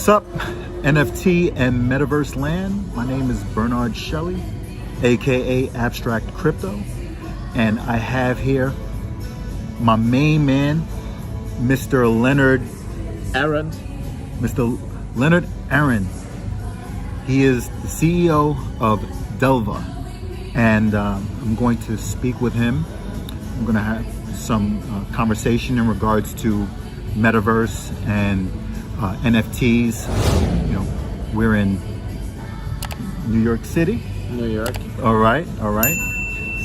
What's up, NFT and Metaverse land? My name is Bernard Shelly, aka Abstract Crypto, and I have here my main man, Mr. Laanard. Mr. Laanard Aron. He is the CEO of Devla, and I'm going to speak with him. I'm going to have some conversation in regards to Metaverse and NFTs. You know, we're in New York City. New York. All right.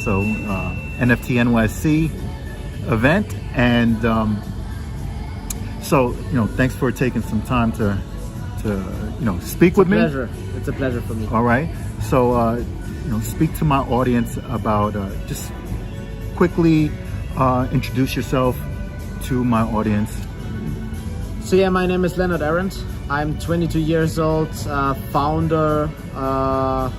So NFT NYC event, and so thanks for taking some time to speak with me. It's a pleasure for me. All right. So speak to my audience about just quickly introduce yourself to my audience. So yeah, my name is Laanard Aron. I'm 22 years old, founder,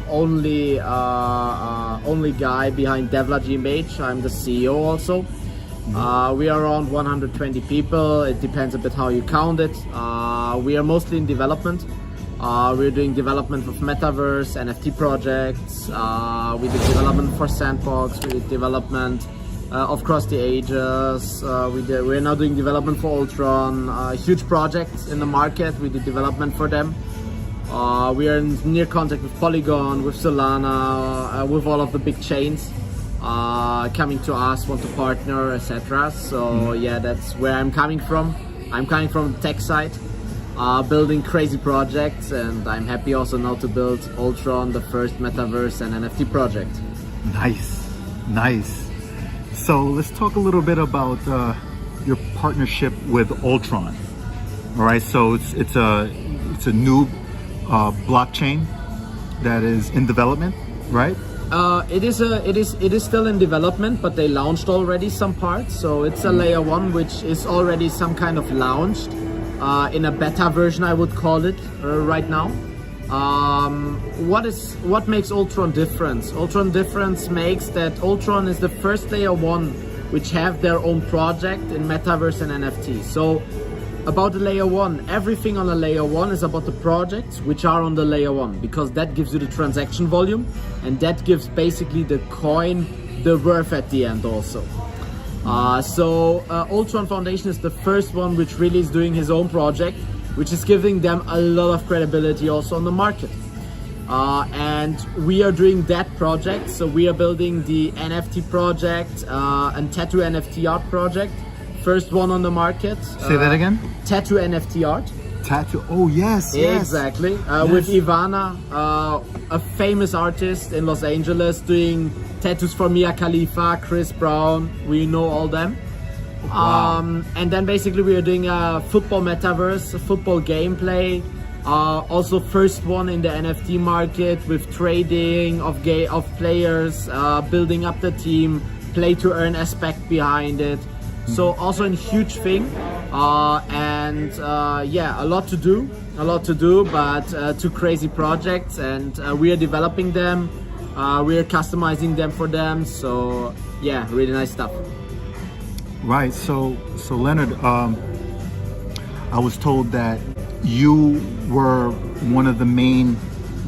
only guy behind Devla GmbH. I'm the CEO also. We are around 120 people. It depends a bit how you count it. We are mostly in development. We're doing development of Metaverse, NFT projects. We did development for Sandbox. We did development of Cross the Ages. We're now doing development for 𝗟𝗏𝘃𝗹, huge projects in the market. We did development for them. We are in near contact with Polygon, with Solana, with all of the big chains coming to us, want to partner, etc. So yeah, that's where I'm coming from. I'm coming from the tech side, building crazy projects, and I'm happy also now to build 𝗟𝗏𝘃𝗃𝗹, the first Metaverse and NFT project. Nice. So let's talk a little bit about your partnership with 𝗟𝗏𝘃𝗃𝗹. All right, so it's a new blockchain that is in development, right? It is still in development, but they launched already some parts. So it's a layer 1 which is already some kind of launched in a beta version, I would call it right now. What makes 𝗟𝗏𝘃𝗃𝗹 different? 𝗟𝗏𝘃𝗃𝗃𝗃 difference makes that 𝗟𝗏𝘃𝗃 is the first layer 1 which have their own project in Metaverse and NFT. So about the layer 1, everything on the layer 1 is about the projects which are on the layer 1, because that gives you the transaction volume, and that gives basically the coin the worth at the end also. So 𝗟𝗏𝘃𝗃𝗃𝗃 Foundation is the first one which really is doing his own project, which is giving them a lot of credibility also on the market. And we are doing that project. So we are building the NFT project and tattoo NFT art project. First one on the market. Say that again? Tattoo NFT art. Tattoo. Oh yes. Exactly. Yes. With 𝗟𝗏𝘃𝗃𝗃𝗃, a famous artist in Los Angeles, doing tattoos for 𝗵𝗂, Chris Brown. We know all them. Wow. And then basically we are doing a football metaverse, a football gameplay. Also first one in the NFT market with trading of players, building up the team, play to earn aspect behind it. So also a huge thing, and yeah, a lot to do, but two crazy projects, and we are developing them, we are customizing them for them. So yeah, really nice stuff. Right. So Laanard, I was told that you were one of the main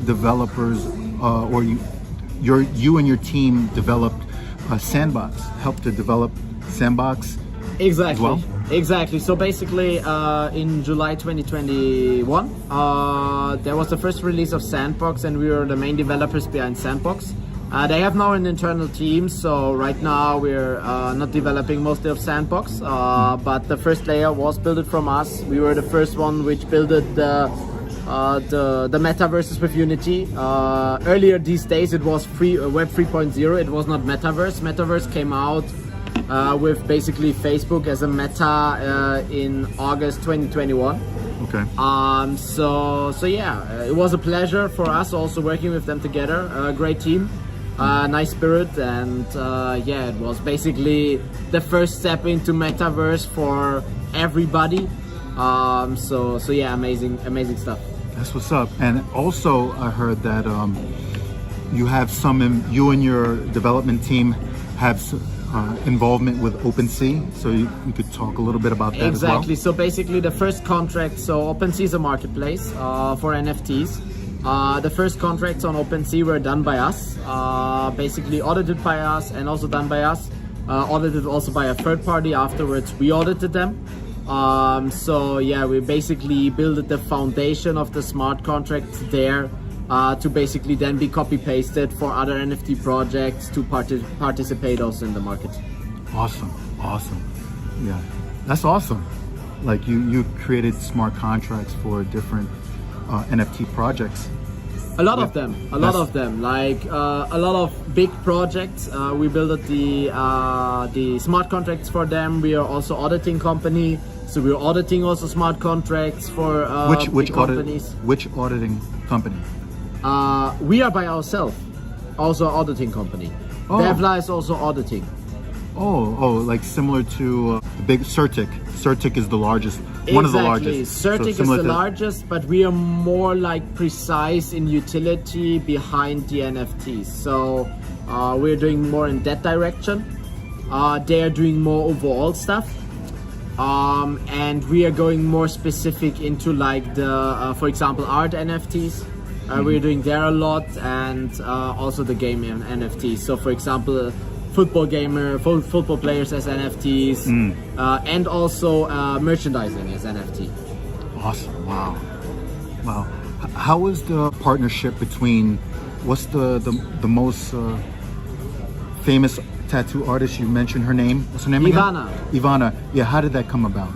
developers, or you and your team developed Sandbox, helped to develop Sandbox. Exactly. Well? Exactly. So basically, in July 2021, there was the first release of Sandbox, and we were the main developers behind Sandbox. They have now an internal team, so right now we're not developing mostly of Sandbox, but the first layer was built from us. We were the first one which built the metaverses with Unity. Earlier these days it was Web 3.0, it was not Metaverse. Metaverse came out with basically Facebook as a meta in August 2021. Okay. So yeah, it was a pleasure for us also working with them together. A great team, nice spirit, and yeah, it was basically the first step into Metaverse for everybody. So yeah, amazing stuff. That's what's up. And also I heard that you have you and your development team have involvement with OpenSea, so you could talk a little bit about that Exactly. as well. So basically, the first contract. So OpenSea is a marketplace for NFTs. The first contracts on OpenSea were done by us, basically audited by us, and also done by us. Audited also by a third party. Afterwards, we audited them. So yeah, we basically built the foundation of the smart contracts there. To basically then be copy-pasted for other NFT projects to participate also in the market. Awesome. Yeah, that's awesome. Like you created smart contracts for different NFT projects. A lot of them. Like a lot of big projects. We built the smart contracts for them. We are also auditing company, so we're auditing also smart contracts for which companies. Which auditing company? We are by ourselves, also auditing company. Oh. Devla is also auditing. Oh, like similar to the big 𝗟𝗃. 𝗟𝗃 is the largest, one of the largest. 𝗟𝗃 is the largest, but we are more like precise in utility behind the NFTs. So we're doing more in that direction. They are doing more overall stuff. And we are going more specific into like the, for example, art NFTs. We're doing there a lot, and also the game NFTs. So for example, football players as NFTs, and also merchandising as NFT. Awesome. Wow. How is the partnership between, what's the most famous tattoo artist? You mentioned her name. What's her name 𝗍𝗏. again? 𝗍𝗏. Yeah, how did that come about?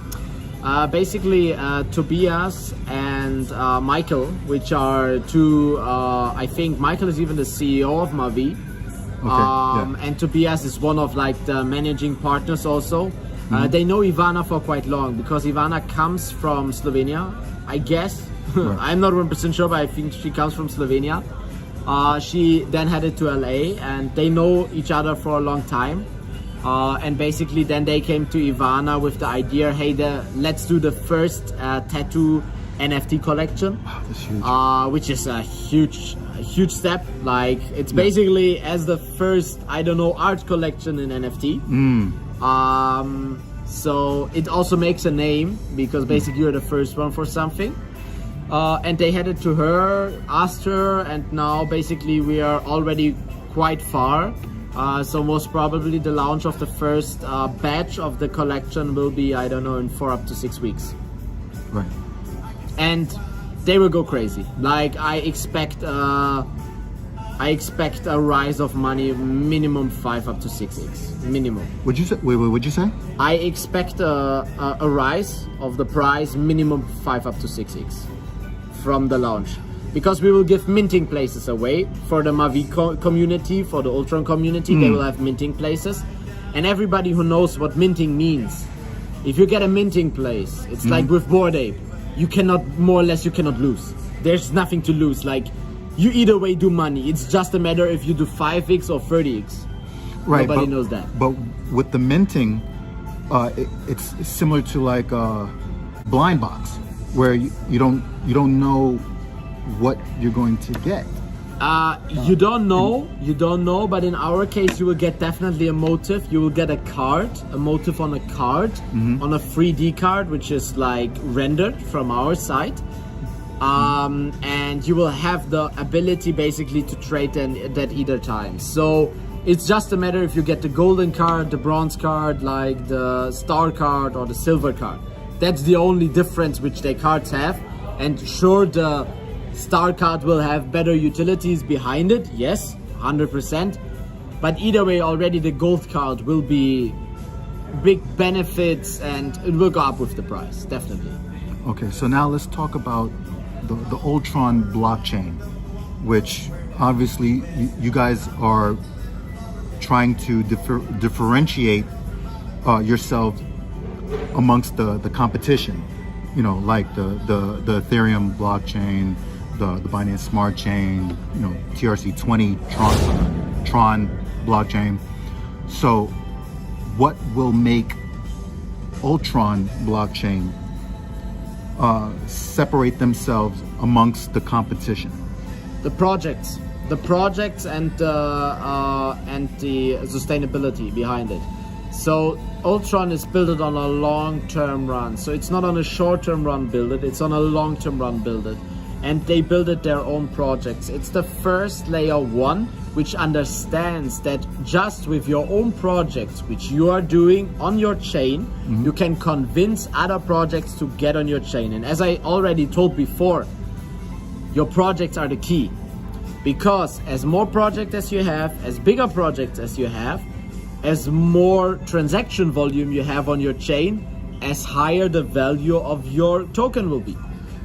Basically, 𝗃𝗏𝘃𝗶𝘀 and Michael, which are two, I think Michael is even the CEO of 𝗏𝗶𝘸𝗀. Okay, And 𝗃𝗏𝘃𝗶𝘀 is one of like the managing partners also. They know 𝗍𝗏 for quite long because 𝗍𝗏 comes from Slovenia, I guess. Right. I'm not 100% sure, but I think she comes from Slovenia. She then headed to LA, and they know each other for a long time. And basically then they came to 𝗍𝗏 with the idea, hey, let's do the first tattoo NFT collection. Wow, that's huge. Which is a huge step. Like it's basically as the first, I don't know, art collection in NFT. So it also makes a name because basically you're the first one for something. And they headed to her, asked her, and now basically we are already quite far. So most probably the launch of the first batch of the collection will be, I don't know, in 4 up to 6 weeks. Right. And they will go crazy. Like I expect a rise of money minimum 5 up to 6x minimum. Would you say? Wait, what'd you say? I expect a rise of the price minimum 5 up to 6x from the launch. Because we will give minting places away for the 𝗏𝗶𝘃𝗃𝗃 community, for the Ultron community. They will have minting places. And everybody who knows what minting means, if you get a minting place, it's like with Bored Ape. You cannot, more or less, you cannot lose. There's nothing to lose. Like, you either way do money. It's just a matter if you do 5x or 30x. Right. Nobody knows that. But with the minting, it's similar to like a blind box, where you don't know what you're going to get. You don't know, but in our case you will get definitely a motif. You will get a motif on a card, on a 3D card, which is like rendered from our side. And you will have the ability basically to trade that either time. So it's just a matter if you get the golden card, the bronze card, like the star card or the silver card. That's the only difference which the cards have. And sure, the star card will have better utilities behind it, yes, 100%. But either way, already the gold card will be big benefits and it will go up with the price, definitely. Okay, so now let's talk about the Ultron blockchain, which obviously you guys are trying to differentiate yourself amongst the competition. You know, like the Ethereum blockchain, the Binance Smart Chain, you know, 𝗟𝗏𝘃𝗃𝗃 Tron blockchain. So what will make Ultron blockchain separate themselves amongst the competition? The projects and the sustainability behind it. So 𝗏𝗃𝘀 is built on a long-term run. So it's not on a short-term run build it, it's on a long-term run build it. And they build it their own projects. It's the first layer 1 which understands that just with your own projects which you are doing on your chain, you can convince other projects to get on your chain. And as I already told before, your projects are the key. Because as more projects as you have, as bigger projects as you have, as more transaction volume you have on your chain, as higher the value of your token will be.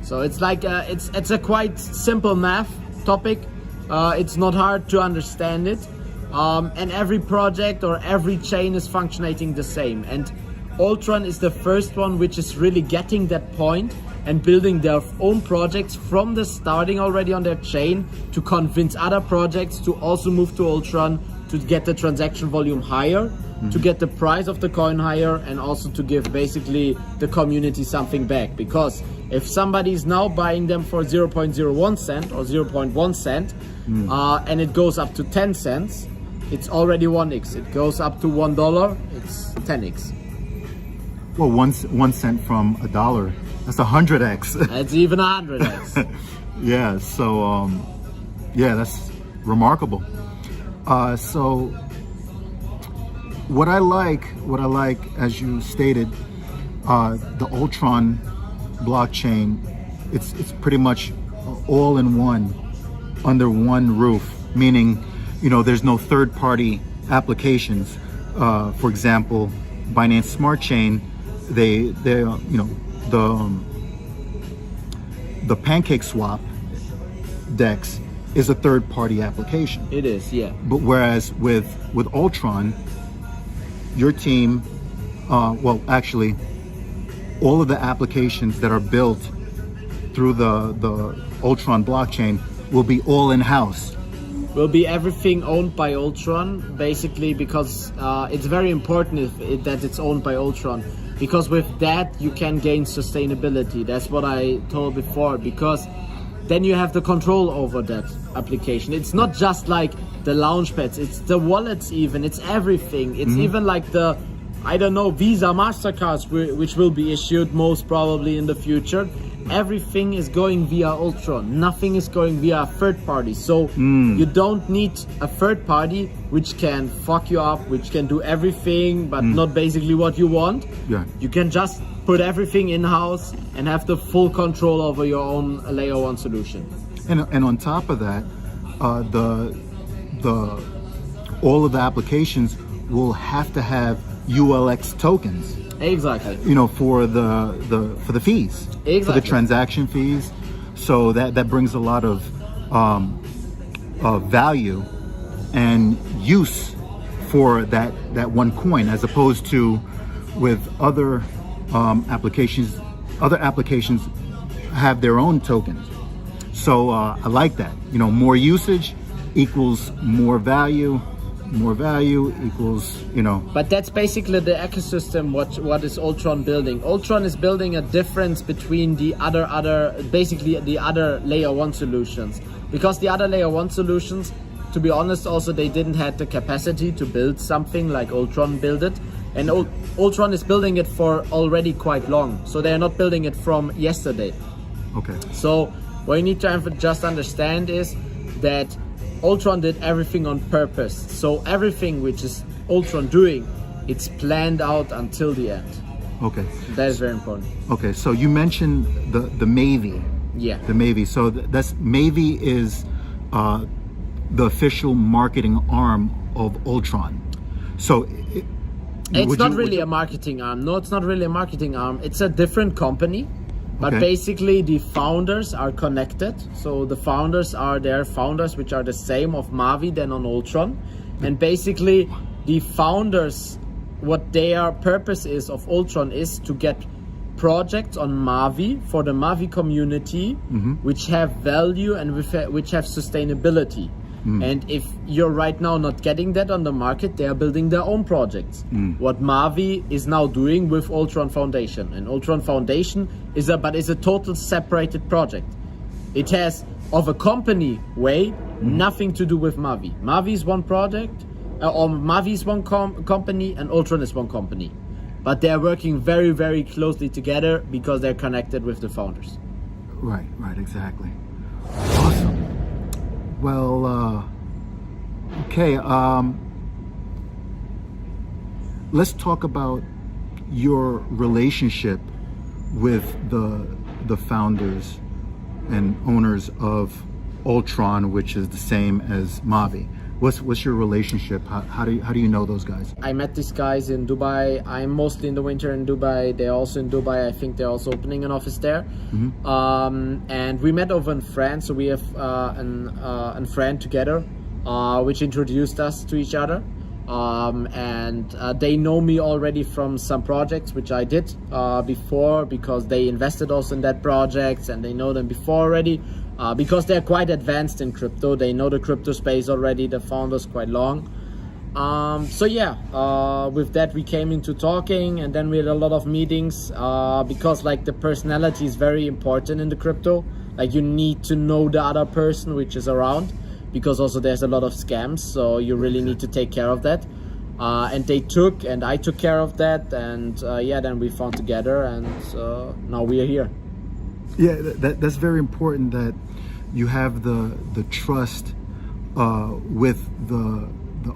So it's like it's a quite simple math topic. It's not hard to understand it, and every project or every chain is functioning the same. And 𝗏𝗃𝘀 is the first one which is really getting that point and building their own projects from the starting already on their chain to convince other projects to also move to 𝗏𝗃𝘀 to get the transaction volume higher, to get the price of the coin higher, and also to give basically the community something back. Because if somebody is now buying them for 0.01 cent or 0.1 cent, and it goes up to 10 cents, it's already 1x. It goes up to $1, it's 10x. Well, 1 cent from $1, that's 100x. It's even 100x. Yeah, so yeah, that's remarkable. So what I like, as you stated, the 𝗏𝗃𝘀 blockchain, it's pretty much all in one, under one roof, meaning, you know, there's no third-party applications. For example, Binance Smart Chain, they you know, the PancakeSwap DEX is a third-party application. It is, yeah. But whereas with 𝗏𝗃𝘀, your team, well, actually, all of the applications that are built through the 𝗏𝗃𝘀 blockchain will be all in-house. Will be everything owned by 𝗏𝗃𝘀, basically, because it's very important that it's owned by 𝗏𝗃𝘀, because with that you can gain sustainability. That's what I told before, because then you have the control over that application. It's not just like the launch pads, it's the wallets even, it's everything. It's even like the, I don't know, Visa, MasterCards, which will be issued most probably in the future. Everything is going via 𝗏𝗃𝘀. Nothing is going via a third party. So you don't need a third party which can fuck you up, which can do everything, but not basically what you want. Yeah. You can just put everything in-house and have the full control over your own layer 1 solution. And on top of that, all of the applications will have to have ULX tokens. Exactly. You know, for the fees, exactly, for the transaction fees. So that brings a lot of value and use for that one coin, as opposed to with other applications. Other applications have their own tokens. So I like that. You know, more usage equals more value. More value equals, you know. But that's basically the ecosystem what is 𝗏𝗃𝘀 building. 𝗏𝗃𝘀 is building a difference between the basically the other layer 1 solutions. Because the other layer 1 solutions, to be honest, also they didn't have the capacity to build something like 𝗏𝗃𝘀 build it. And 𝗏𝗃𝘀 is building it for already quite long. So they are not building it from yesterday. Okay. So what you need to just understand is that 𝗏𝗃𝘀 did everything on purpose. So everything which is 𝗏𝗃𝘀 doing, it's planned out until the end. Okay. That is very important. Okay, so you mentioned the 𝗏𝗃𝘀. Yeah. The 𝗏𝗃𝘀. So that's 𝗏𝗃𝘀 is the official marketing arm of 𝗏𝗃𝘀. So it's not really a marketing arm. No, it's not really a marketing arm. It's a different company. But basically the founders are connected. So the founders are their founders which are the same of Mavi than on 𝗏𝗃𝘀. And basically the founders, what their purpose is of 𝗏𝗃𝘀 is to get projects on Mavi for the Mavi community which have value and which have sustainability. And if you're right now not getting that on the market, they are building their own projects. What Mavi is now doing with 𝗏𝗃𝘀 Foundation. And 𝗏𝗃𝘀 Foundation is a total separated project. It has, of a company way, nothing to do with Mavi. Mavi is one project, or Mavi is one company and Ultron is one company. But they're working very, very closely together because they're connected with the founders. Right, exactly. Awesome. Well, okay. Let's talk about your relationship with the founders and owners of Ultron, which is the same as Mavi. What's your relationship? How do you know those guys? I met these guys in Dubai. I'm mostly in the winter in Dubai. They're also in Dubai. I think they're also opening an office there. And we met over in France. So we have a friend together, which introduced us to each other. And they know me already from some projects which I did before, because they invested also in that project, and they know them before already. Because they're quite advanced in crypto. They know the crypto space already, the founders, quite long. So yeah, with that we came into talking, and then we had a lot of meetings, because like the personality is very important in the crypto. Like you need to know the other person which is around, because also there's a lot of scams, so you really need to take care of that. And I took care of that, and yeah, then we found together, and now we are here. Yeah, that's very important, that you have the trust with the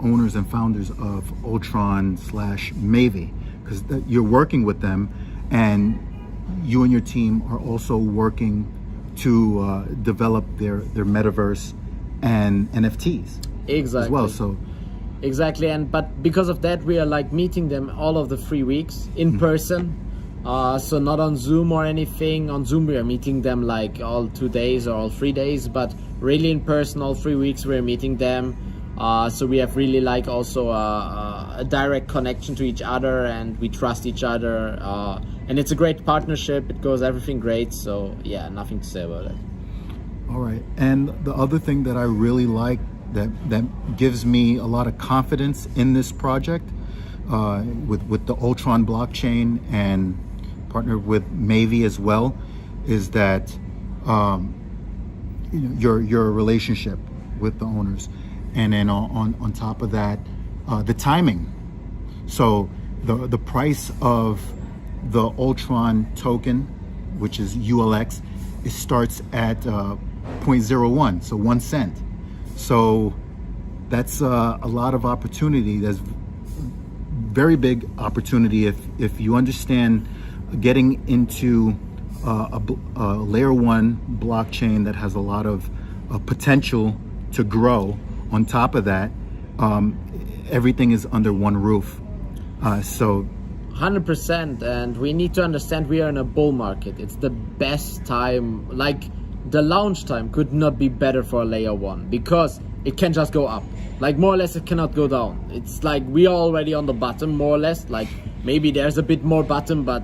owners and founders of Ultron/Mavi, because you're working with them, and you and your team are also working to develop their metaverse and NFTs exactly as well. So exactly, but because of that, we are like meeting them all of the 3 weeks in person. So not on Zoom or anything. On Zoom we are meeting them like all 2 days or all 3 days, but really in person all 3 weeks we're meeting them. So we have really like also a direct connection to each other, and we trust each other, and it's a great partnership. It goes everything great, so yeah, nothing to say about it. All right, and the other thing that I really like that gives me a lot of confidence in this project, with the Ultron blockchain and partnered with Mavi as well, is that your relationship with the owners, and then on top of that, the timing. So the price of the Ultron token, which is ULX, it starts at 0.01, so 1 cent. So that's a lot of opportunity. There's very big opportunity if you understand getting into a layer 1 blockchain that has a lot of potential to grow. On top of that, everything is under one roof. So 100%, and we need to understand we are in a bull market. It's the best time. Like the launch time could not be better for a layer 1, because it can just go up. Like more or less it cannot go down. It's like we are already on the bottom, more or less. Like maybe there's a bit more bottom, but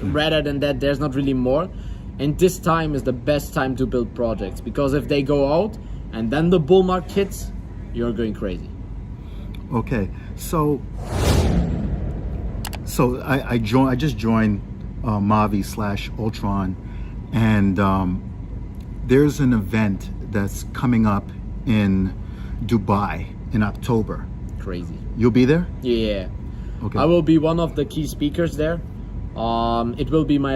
rather than that there's not really more. And this time is the best time to build projects, because if they go out and then the bull market hits, you're going crazy. Okay, so I just joined Mavi/Ultron, and there's an event that's coming up in Dubai in October. Crazy. You'll be there? Yeah. Okay. I will be one of the key speakers there. It will be my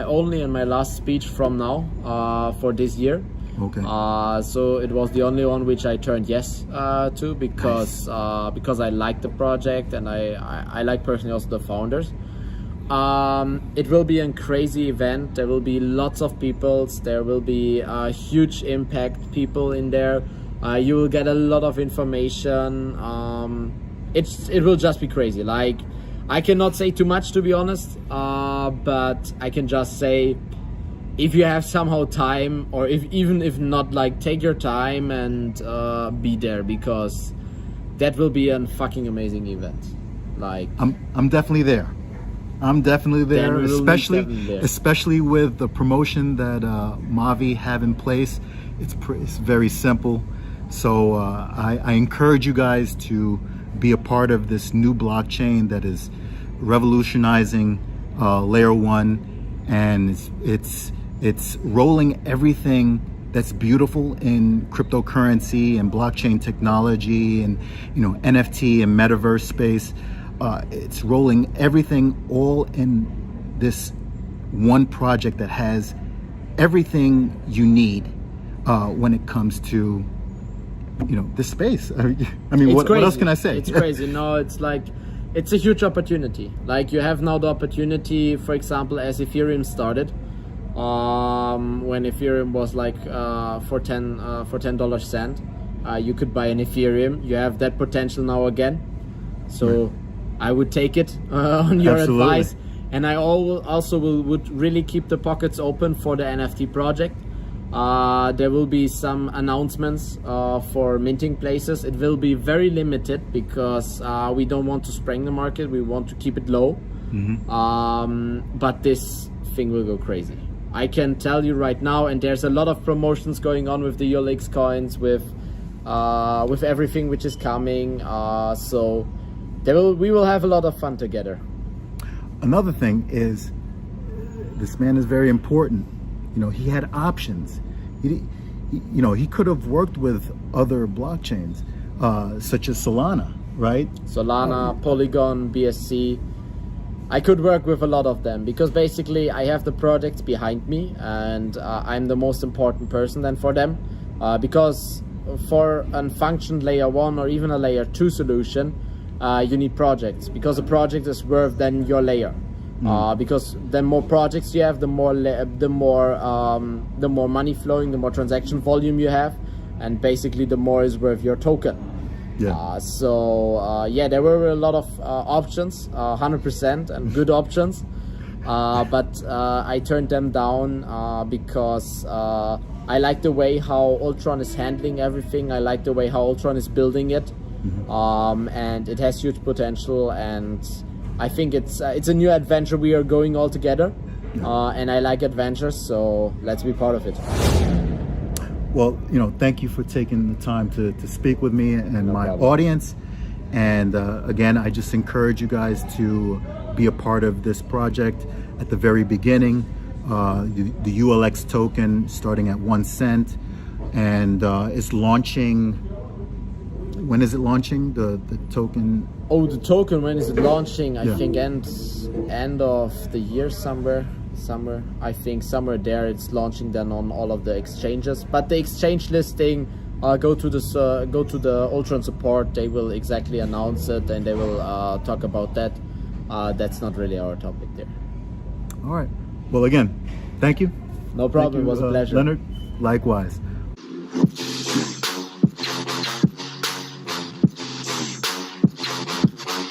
only and my last speech from now for this year. Okay. So it was the only one which I turned yes to, because nice. Because I like the project, and I like personally also the founders. It will be a crazy event. There will be lots of people. There will be huge impact people in there. You will get a lot of information. It will just be crazy. Like, I cannot say too much, to be honest, but I can just say, if you have somehow time, or even if not, like, take your time and be there, because that will be a fucking amazing event. Like, I'm definitely there. I'm definitely there, especially with the promotion that Mavi have in place. It's very simple. So I encourage you guys to be a part of this new blockchain that is revolutionizing layer 1, and it's rolling everything that's beautiful in cryptocurrency and blockchain technology and NFT and metaverse space. It's rolling everything all in this one project that has everything you need when it comes to this space. I mean, what else can I say? It's crazy. No, it's like, it's a huge opportunity. Like, you have now the opportunity, for example, as Ethereum started, when Ethereum was like for $0.10, you could buy an Ethereum. You have that potential now again. So right. I would take it on your Absolutely. advice. And I would really keep the pockets open for the NFT project. There will be some announcements for minting places. It will be very limited because we don't want to spring the market. We want to keep it low. But this thing will go crazy. I can tell you right now, and there's a lot of promotions going on with the 𝗘𝗃𝗃𝗃𝗃 coins, with everything which is coming. So we will have a lot of fun together. Another thing is, this man is very important. He had options. He could have worked with other blockchains, such as Solana, right? Solana, Polygon, BSC. I could work with a lot of them because basically I have the projects behind me, and I'm the most important person then for them. Because for a function layer 1 or even a layer 2 solution, you need projects, because a project is worth then your layer. Because the more projects you have, the more money flowing, the more transaction volume you have, and basically the more is worth your token. Yeah. Yeah, there were a lot of options, 100%, and good options, but I turned them down because I like the way how Ultron is handling everything. I like the way how Ultron is building it. And it has huge potential, and I think it's a new adventure we are going all together, and I like adventures, so let's be part of it. Well, thank you for taking the time to speak with me and No my problem. audience. And again, I just encourage you guys to be a part of this project at the very beginning. The ULX token starting at 1 cent, and it's launching. When is it launching, the token? Oh, the token, when is it launching? I Yeah. think end of the year somewhere. I think somewhere there it's launching then on all of the exchanges. But the exchange listing, go to the Ultron support. They will exactly announce it, and they will talk about that. That's not really our topic there. All right. Well, again, thank you. No problem. Thank you, It was a pleasure. Leonard. Likewise.